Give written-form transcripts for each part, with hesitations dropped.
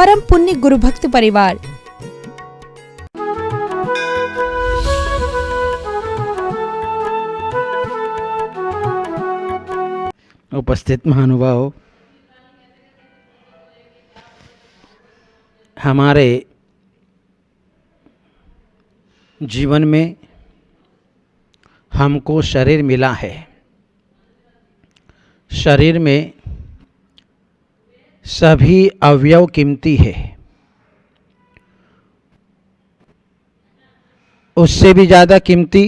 परम पुण्य गुरु भक्त परिवार। उपस्थित महानुभाव, हमारे जीवन में हमको शरीर मिला है। शरीर में सभी अवयव कीमती है। उससे भी ज़्यादा कीमती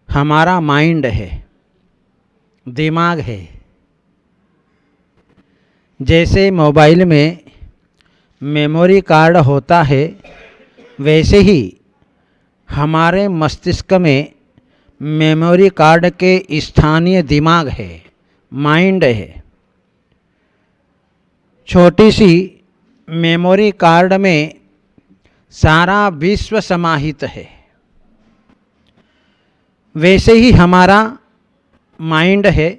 हमारा माइंड है, दिमाग है। जैसे मोबाइल में मेमोरी कार्ड होता है, वैसे ही हमारे मस्तिष्क में मेमोरी कार्ड के स्थानीय दिमाग है, माइंड है। छोटी सी मेमोरी कार्ड में सारा विश्व समाहित है। वैसे ही हमारा माइंड है,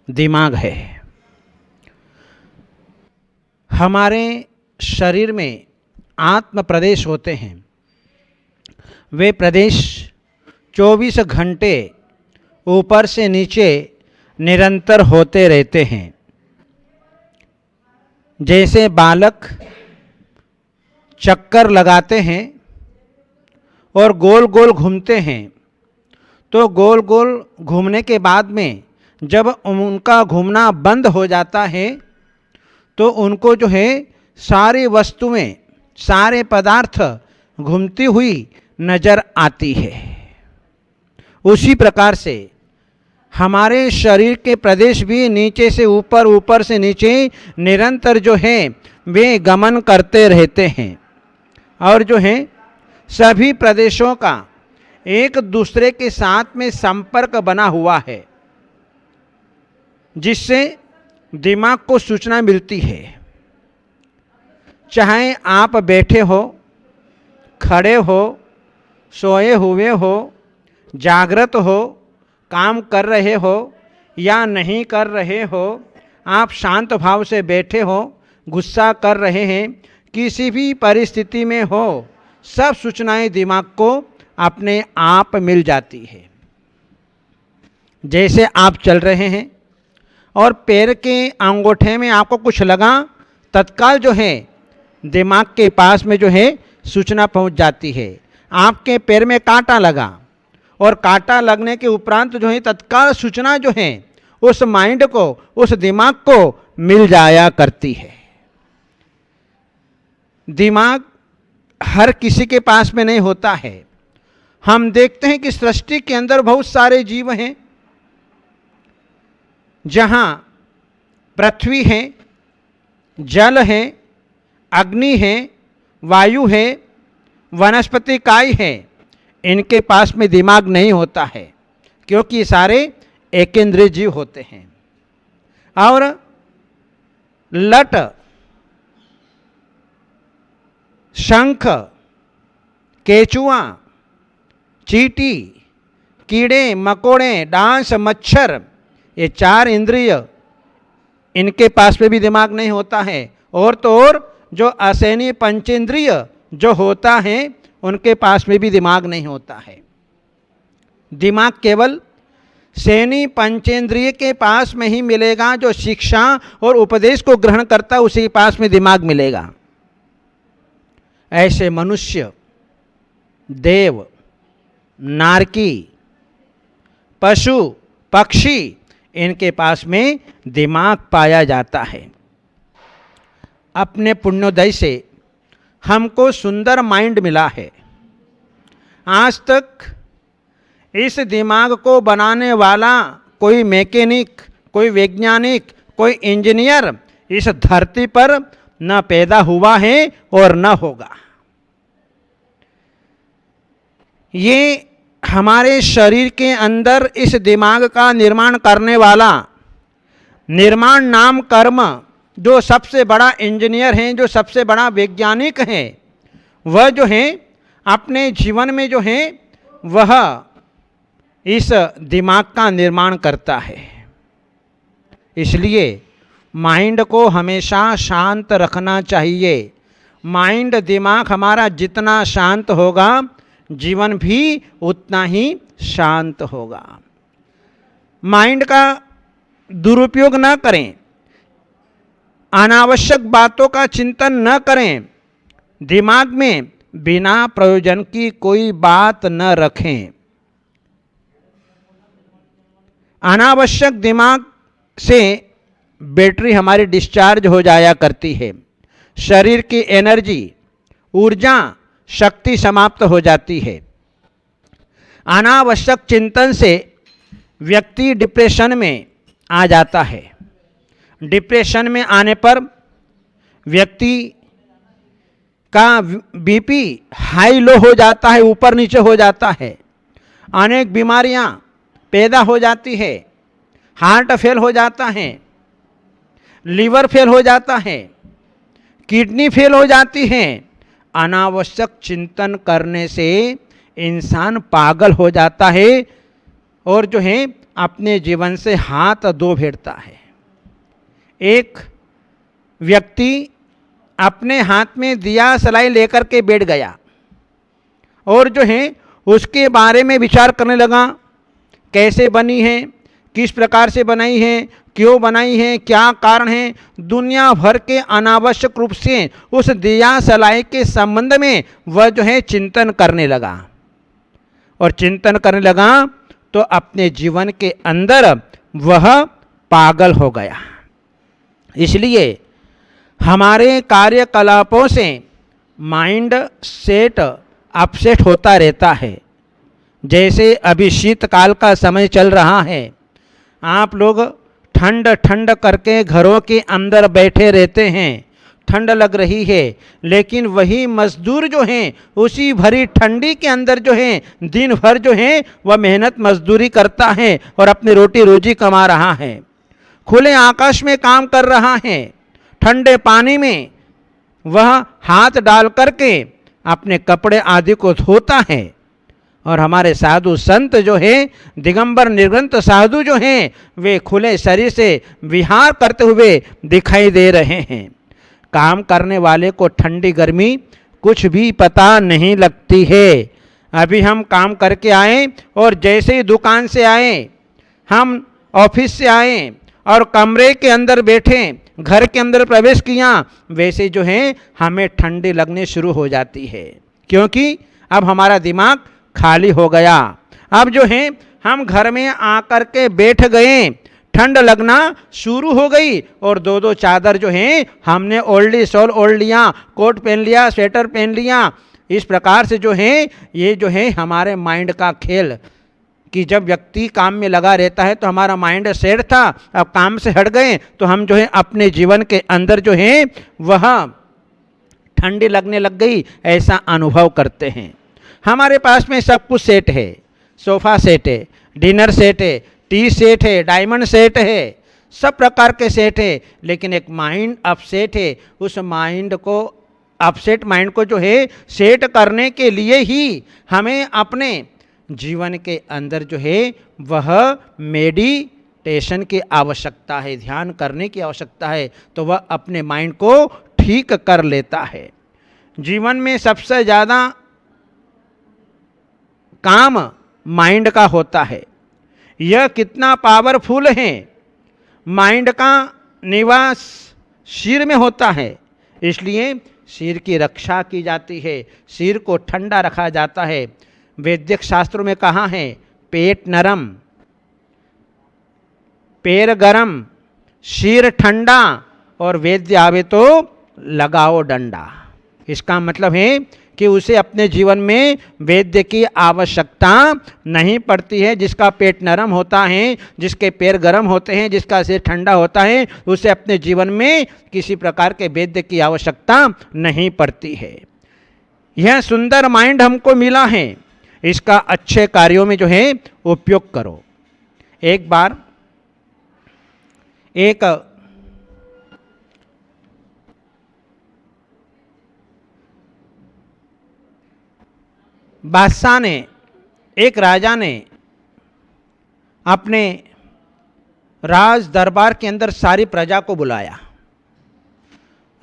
दिमाग है। हमारे शरीर में आत्म प्रदेश होते हैं। वे प्रदेश 24 घंटे ऊपर से नीचे निरंतर होते रहते हैं। जैसे बालक चक्कर लगाते हैं और गोल गोल घूमते हैं, तो गोल गोल घूमने के बाद में जब उनका घूमना बंद हो जाता है तो उनको जो है सारी वस्तुएं, सारे पदार्थ घूमती हुई नजर आती है। उसी प्रकार से हमारे शरीर के प्रदेश भी नीचे से ऊपर, ऊपर से नीचे निरंतर जो है वे गमन करते रहते हैं। और जो है सभी प्रदेशों का एक दूसरे के साथ में संपर्क बना हुआ है, जिससे दिमाग को सूचना मिलती है। चाहे आप बैठे हो, खड़े हो, सोए हुए हो, जागृत हो, काम कर रहे हो या नहीं कर रहे हो, आप शांत भाव से बैठे हो, गुस्सा कर रहे हैं, किसी भी परिस्थिति में हो, सब सूचनाएं दिमाग को अपने आप मिल जाती है। जैसे आप चल रहे हैं और पैर के अंगूठे में आपको कुछ लगा, तत्काल जो है दिमाग के पास में जो है सूचना पहुंच जाती है। आपके पैर में कांटा लगा और कांटा लगने के उपरांत जो है तत्काल सूचना जो है उस माइंड को, उस दिमाग को मिल जाया करती है। दिमाग हर किसी के पास में नहीं होता है। हम देखते हैं कि सृष्टि के अंदर बहुत सारे जीव हैं, जहाँ पृथ्वी है, जल है, अग्नि है, वायु है, वनस्पति काय है। इनके पास में दिमाग नहीं होता है, क्योंकि ये सारे एकेंद्रीय जीव होते हैं। और लट, शंख, केचुआ, चींटी, कीड़े मकोड़े, डांस, मच्छर, ये 4 इंद्रिय, इनके पास में भी दिमाग नहीं होता है। और तो और जो असैनी पंचेंद्रिय जो होता है, उनके पास में भी दिमाग नहीं होता है। दिमाग केवल सैनी पंचेंद्रिय के पास में ही मिलेगा। जो शिक्षा और उपदेश को ग्रहण करता है, उसी के पास में दिमाग मिलेगा। ऐसे मनुष्य, देव, नारकी, पशु, पक्षी, इनके पास में दिमाग पाया जाता है। अपने पुण्योदय से हमको सुंदर माइंड मिला है। आज तक इस दिमाग को बनाने वाला कोई मैकेनिक, कोई वैज्ञानिक, कोई इंजीनियर इस धरती पर न पैदा हुआ है और न होगा। ये हमारे शरीर के अंदर इस दिमाग का निर्माण करने वाला, निर्माण नाम कर्म, जो सबसे बड़ा इंजीनियर हैं, जो सबसे बड़ा वैज्ञानिक हैं, वह जो है अपने जीवन में जो है वह इस दिमाग का निर्माण करता है। इसलिए माइंड को हमेशा शांत रखना चाहिए। माइंड दिमाग हमारा जितना शांत होगा जीवन भी उतना ही शांत होगा। माइंड का दुरुपयोग न करें, अनावश्यक बातों का चिंतन न करें, दिमाग में बिना प्रयोजन की कोई बात न रखें। अनावश्यक दिमाग से बैटरी हमारी डिस्चार्ज हो जाया करती है, शरीर की एनर्जी, ऊर्जा, शक्ति समाप्त हो जाती है। अनावश्यक चिंतन से व्यक्ति डिप्रेशन में आ जाता है। डिप्रेशन में आने पर व्यक्ति का बीपी हाई लो हो जाता है, ऊपर नीचे हो जाता है। अनेक बीमारियां पैदा हो जाती है, हार्ट फेल हो जाता है, लीवर फेल हो जाता है, किडनी फेल हो जाती है। अनावश्यक चिंतन करने से इंसान पागल हो जाता है और जो है अपने जीवन से हाथ धो बैठता है। एक व्यक्ति अपने हाथ में दिया सलाई लेकर के बैठ गया और जो है उसके बारे में विचार करने लगा, कैसे बनी है, किस प्रकार से बनाई है, क्यों बनाई है, क्या कारण है। दुनिया भर के अनावश्यक रूप से उस दिया सलाई के संबंध में वह जो है चिंतन करने लगा और चिंतन करने लगा तो अपने जीवन के अंदर वह पागल हो गया। इसलिए हमारे कार्यकलापों से माइंड सेट अपसेट होता रहता है। जैसे अभी शीतकाल का समय चल रहा है, आप लोग ठंड ठंड करके घरों के अंदर बैठे रहते हैं, ठंड लग रही है, लेकिन वही मजदूर जो हैं उसी भरी ठंडी के अंदर जो है दिन भर जो है वह मेहनत मजदूरी करता है और अपनी रोटी रोजी कमा रहा है। खुले आकाश में काम कर रहा है, ठंडे पानी में वह हाथ डाल करके अपने कपड़े आदि को धोता है। और हमारे साधु संत जो है, दिगंबर निर्ग्रंथ साधु जो हैं, वे खुले शरीर से विहार करते हुए दिखाई दे रहे हैं। काम करने वाले को ठंडी गर्मी कुछ भी पता नहीं लगती है। अभी हम काम करके आए और जैसे ही दुकान से आए, हम ऑफिस से आए और कमरे के अंदर बैठे, घर के अंदर प्रवेश किया, वैसे जो है हमें ठंडी लगने शुरू हो जाती है, क्योंकि अब हमारा दिमाग खाली हो गया। अब जो है हम घर में आकर के बैठ गए, ठंड लगना शुरू हो गई और दो दो चादर जो है हमने ओढ़ ली, शॉल ओढ़ लिया, कोट पहन लिया, स्वेटर पहन लिया। इस प्रकार से जो है ये जो है हमारे माइंड का खेल, कि जब व्यक्ति काम में लगा रहता है तो हमारा माइंड सेट था, अब काम से हट गए तो हम जो है अपने जीवन के अंदर जो है वह ठंडी लगने लग गई, ऐसा अनुभव करते हैं। हमारे पास में सब कुछ सेट है, सोफ़ा सेट है, डिनर सेट है, टी सेट है, डायमंड सेट है, सब प्रकार के सेट है, लेकिन एक माइंड अपसेट है। उस माइंड को, अपसेट माइंड को जो है सेट करने के लिए ही हमें अपने जीवन के अंदर जो है वह मेडिटेशन की आवश्यकता है, ध्यान करने की आवश्यकता है, तो वह अपने माइंड को ठीक कर लेता है। जीवन में सबसे ज़्यादा काम माइंड का होता है। यह कितना पावरफुल है। माइंड का निवास सिर में होता है, इसलिए सिर की रक्षा की जाती है, सिर को ठंडा रखा जाता है। वैदिक शास्त्रों में कहा है, पेट नरम, पैर गरम, सिर ठंडा और वैद्य आवे तो लगाओ डंडा। इसका मतलब है कि उसे अपने जीवन में वैद्य की आवश्यकता नहीं पड़ती है। जिसका पेट नरम होता है, जिसके पैर गर्म होते हैं, जिसका सिर ठंडा होता है, उसे अपने जीवन में किसी प्रकार के वैद्य की आवश्यकता नहीं पड़ती है। यह सुंदर माइंड हमको मिला है, इसका अच्छे कार्यों में जो है उपयोग करो। एक बार एक बादशाह ने, एक राजा ने अपने राज दरबार के अंदर सारी प्रजा को बुलाया,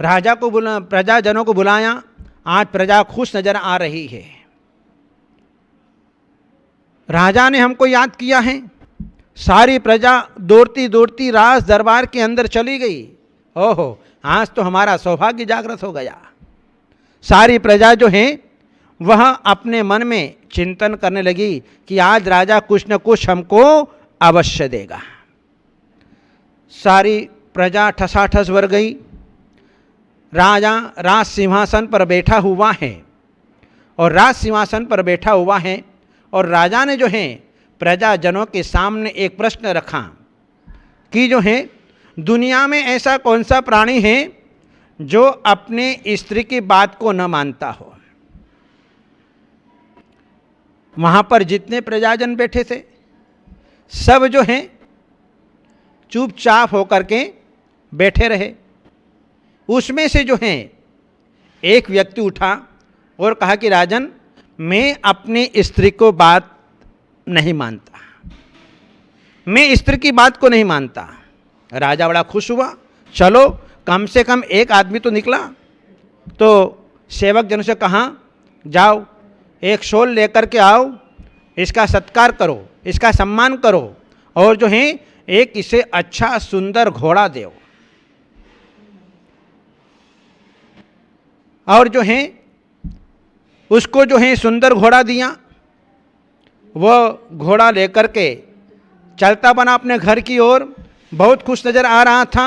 प्रजाजनों को बुलाया। आज प्रजा खुश नजर आ रही है। राजा ने हमको याद किया है। सारी प्रजा दौड़ती दौड़ती राज दरबार के अंदर चली गई। ओहो, आज तो हमारा सौभाग्य जागृत हो गया। सारी प्रजा जो है वह अपने मन में चिंतन करने लगी कि आज राजा कुछ न कुछ हमको अवश्य देगा। सारी प्रजा ठसाठस भर गई। राजा राज सिंहासन पर बैठा हुआ है और राज सिंहासन पर बैठा हुआ है और राजा ने जो है प्रजाजनों के सामने एक प्रश्न रखा कि जो है दुनिया में ऐसा कौन सा प्राणी है जो अपने स्त्री की बात को न मानता हो। वहाँ पर जितने प्रजाजन बैठे थे सब जो हैं चुपचाप होकर के बैठे रहे। उसमें से जो है एक व्यक्ति उठा और कहा कि राजन, मैं अपनी स्त्री को बात नहीं मानता, मैं स्त्री की बात को नहीं मानता। राजा बड़ा खुश हुआ। चलो कम से कम एक आदमी तो निकला। तो सेवक जनों से कहा, जाओ एक शॉल लेकर के आओ, इसका सत्कार करो, इसका सम्मान करो और जो है एक इसे अच्छा सुंदर घोड़ा दो। और जो है उसको जो है सुंदर घोड़ा दिया। वह घोड़ा लेकर के चलता बना अपने घर की ओर, बहुत खुश नज़र आ रहा था।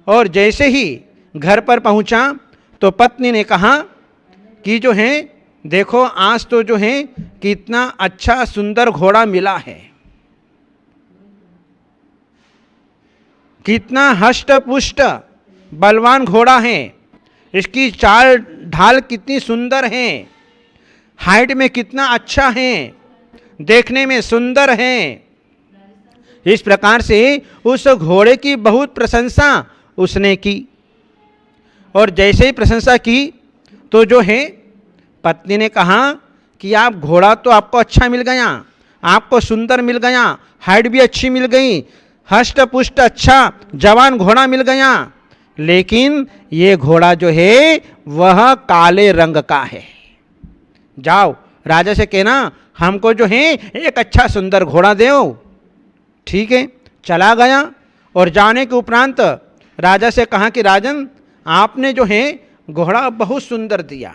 और जैसे ही घर पर पहुंचा तो पत्नी ने कहा कि जो है देखो, आज तो जो है कितना अच्छा सुंदर घोड़ा मिला है, कितना हष्ट पुष्ट बलवान घोड़ा है, इसकी चाल ढाल कितनी सुंदर है, हाइट में कितना अच्छा है, देखने में सुंदर है। इस प्रकार से उस घोड़े की बहुत प्रशंसा उसने की। और जैसे ही प्रशंसा की तो जो है पत्नी ने कहा कि आप घोड़ा तो आपको अच्छा मिल गया, आपको सुंदर मिल गया, हाइट भी अच्छी मिल गई, हष्ट पुष्ट अच्छा जवान घोड़ा मिल गया, लेकिन ये घोड़ा जो है वह काले रंग का है। जाओ राजा से कहना हमको जो है एक अच्छा सुंदर घोड़ा दो। ठीक है, चला गया और जाने के उपरांत राजा से कहा कि राजन, आपने जो है घोड़ा बहुत सुंदर दिया,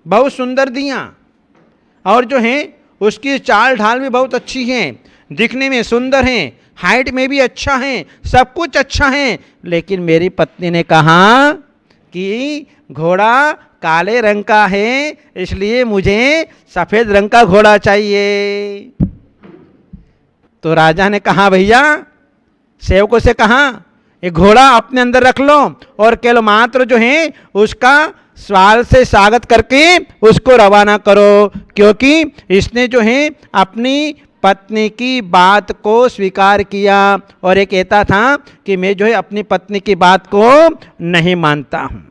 बहुत सुंदर दिया, और जो है उसकी चाल ढाल भी बहुत अच्छी है, दिखने में सुंदर है, हाइट में भी अच्छा है, सब कुछ अच्छा है। लेकिन मेरी पत्नी ने कहा कि घोड़ा काले रंग का है, इसलिए मुझे सफ़ेद रंग का घोड़ा चाहिए। तो राजा ने कहा, भैया सेवकों से कहा ये घोड़ा अपने अंदर रख लो और केवल मात्र जो है उसका स्वाल से स्वागत करके उसको रवाना करो, क्योंकि इसने जो है अपनी पत्नी की बात को स्वीकार किया और ये कहता था कि मैं जो है अपनी पत्नी की बात को नहीं मानता हूँ।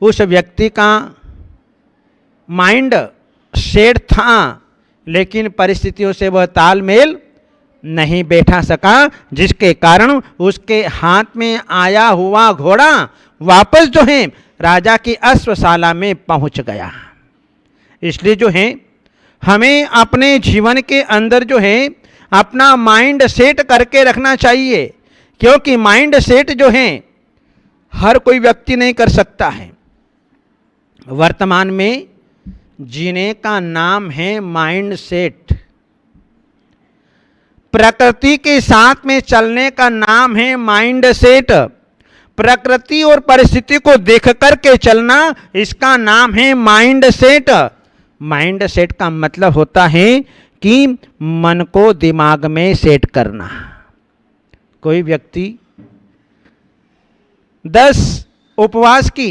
उस व्यक्ति का माइंड सेट था, लेकिन परिस्थितियों से वह तालमेल नहीं बैठा सका, जिसके कारण उसके हाथ में आया हुआ घोड़ा वापस जो है राजा की अश्वशाला में पहुंच गया। इसलिए जो है हमें अपने जीवन के अंदर जो है अपना माइंड सेट करके रखना चाहिए, क्योंकि माइंड सेट जो है हर कोई व्यक्ति नहीं कर सकता है। वर्तमान में जीने का नाम है माइंड सेट, प्रकृति के साथ में चलने का नाम है माइंड सेट, प्रकृति और परिस्थिति को देख करके चलना इसका नाम है माइंड सेट। माइंड सेट का मतलब होता है कि मन को दिमाग में सेट करना। कोई व्यक्ति 10 उपवास की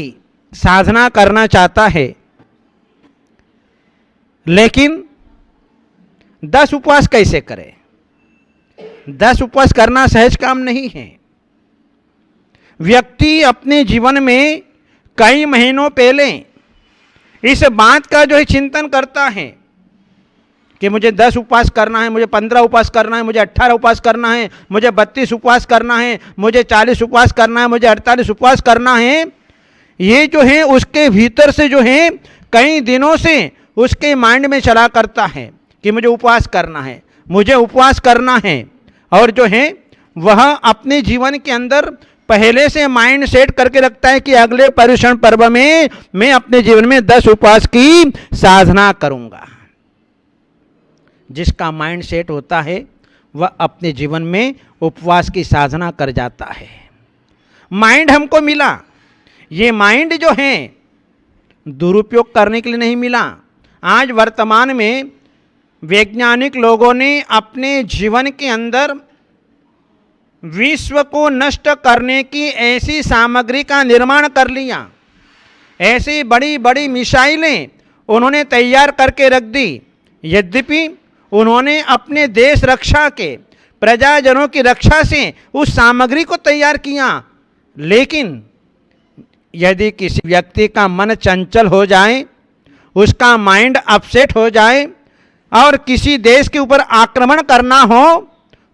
साधना करना चाहता है, लेकिन 10 उपवास कैसे करे? 10 उपवास करना सहज काम नहीं है। व्यक्ति अपने जीवन में कई महीनों पहले इस बात का जो है चिंतन करता है कि मुझे 10 उपवास करना है, मुझे 15 उपवास करना है, मुझे 18 उपवास करना है, मुझे 32 उपवास करना है, मुझे 40 उपवास करना है, मुझे 48 उपवास करना है, ये जो है उसके भीतर से जो है कई दिनों से उसके माइंड में चला करता है कि मुझे उपवास करना है, मुझे उपवास करना है। और जो है वह अपने जीवन के अंदर पहले से माइंड सेट करके रखता है कि अगले पर्युषण पर्व में मैं अपने जीवन में 10 उपवास की साधना करूंगा। जिसका माइंड सेट होता है वह अपने जीवन में उपवास की साधना कर जाता है। माइंड हमको मिला, ये माइंड जो है दुरुपयोग करने के लिए नहीं मिला। आज वर्तमान में वैज्ञानिक लोगों ने अपने जीवन के अंदर विश्व को नष्ट करने की ऐसी सामग्री का निर्माण कर लिया, ऐसी बड़ी बड़ी मिसाइलें उन्होंने तैयार करके रख दी। यद्यपि उन्होंने अपने देश रक्षा के, प्रजाजनों की रक्षा से उस सामग्री को तैयार किया, लेकिन यदि किसी व्यक्ति का मन चंचल हो जाए, उसका माइंड अपसेट हो जाए और किसी देश के ऊपर आक्रमण करना हो,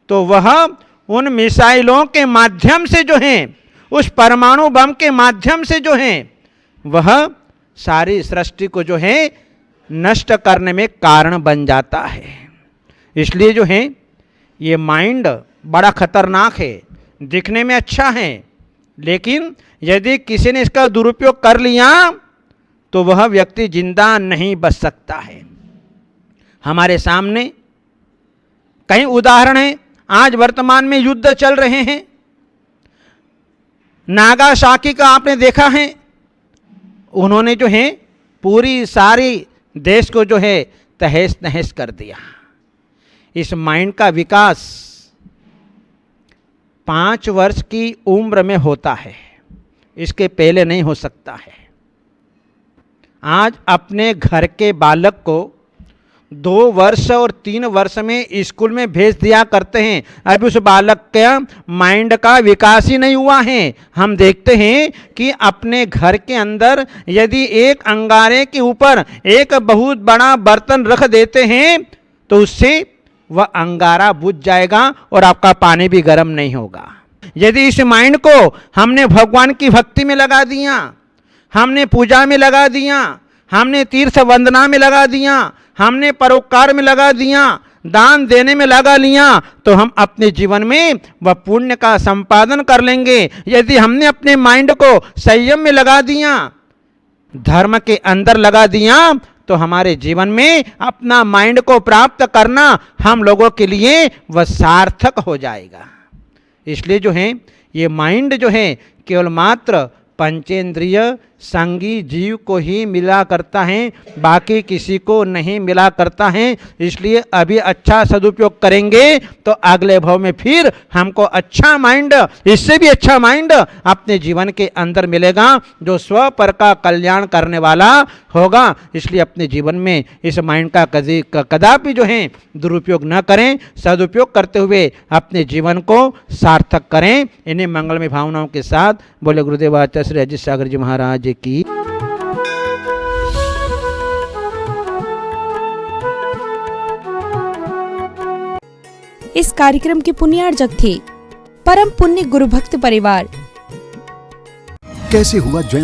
तो वह उन मिसाइलों के माध्यम से जो है, उस परमाणु बम के माध्यम से जो है, वह सारी सृष्टि को जो है नष्ट करने में कारण बन जाता है। इसलिए जो है ये माइंड बड़ा खतरनाक है, दिखने में अच्छा है, लेकिन यदि किसी ने इसका दुरुपयोग कर लिया तो वह व्यक्ति जिंदा नहीं बच सकता है। हमारे सामने कई उदाहरण हैं। आज वर्तमान में युद्ध चल रहे हैं। नागासाकी का आपने देखा है, उन्होंने जो है पूरी सारी देश को जो है तहस नहस कर दिया। इस माइंड का विकास 5 वर्ष की उम्र में होता है, इसके पहले नहीं हो सकता है। आज अपने घर के बालक को 2 वर्ष और 3 वर्ष में स्कूल में भेज दिया करते हैं, अभी उस बालक के माइंड का विकास ही नहीं हुआ है। हम देखते हैं कि अपने घर के अंदर यदि एक अंगारे के ऊपर एक बहुत बड़ा बर्तन रख देते हैं तो उससे वह अंगारा बुझ जाएगा और आपका पानी भी गर्म नहीं होगा। यदि इस माइंड को हमने भगवान की भक्ति में लगा दिया, हमने पूजा में लगा दिया, हमने तीर्थ वंदना में लगा दिया, हमने परोपकार में लगा दिया, दान देने में लगा लिया, तो हम अपने जीवन में वह पुण्य का संपादन कर लेंगे। यदि हमने अपने माइंड को संयम में लगा दिया, धर्म के अंदर लगा दिया, तो हमारे जीवन में अपना माइंड को प्राप्त करना हम लोगों के लिए वह सार्थक हो जाएगा। इसलिए जो है ये माइंड जो है केवल मात्र पंचेंद्रिय संगी जीव को ही मिला करता है, बाकी किसी को नहीं मिला करता है। इसलिए अभी अच्छा सदुपयोग करेंगे तो अगले भाव में फिर हमको अच्छा माइंड, इससे भी अच्छा माइंड अपने जीवन के अंदर मिलेगा जो स्व पर का कल्याण करने वाला होगा। इसलिए अपने जीवन में इस माइंड का कदापि जो है दुरुपयोग न करें, सदुपयोग करते हुए अपने जीवन को सार्थक करें। इन्हीं मंगलमय भावनाओं के साथ बोले गुरुदेव आचार्य श्री अजीत सागर जी महाराज की। इस कार्यक्रम के पुण्यार्जक थे परम पुण्य गुरु भक्त परिवार। कैसे हुआ जैन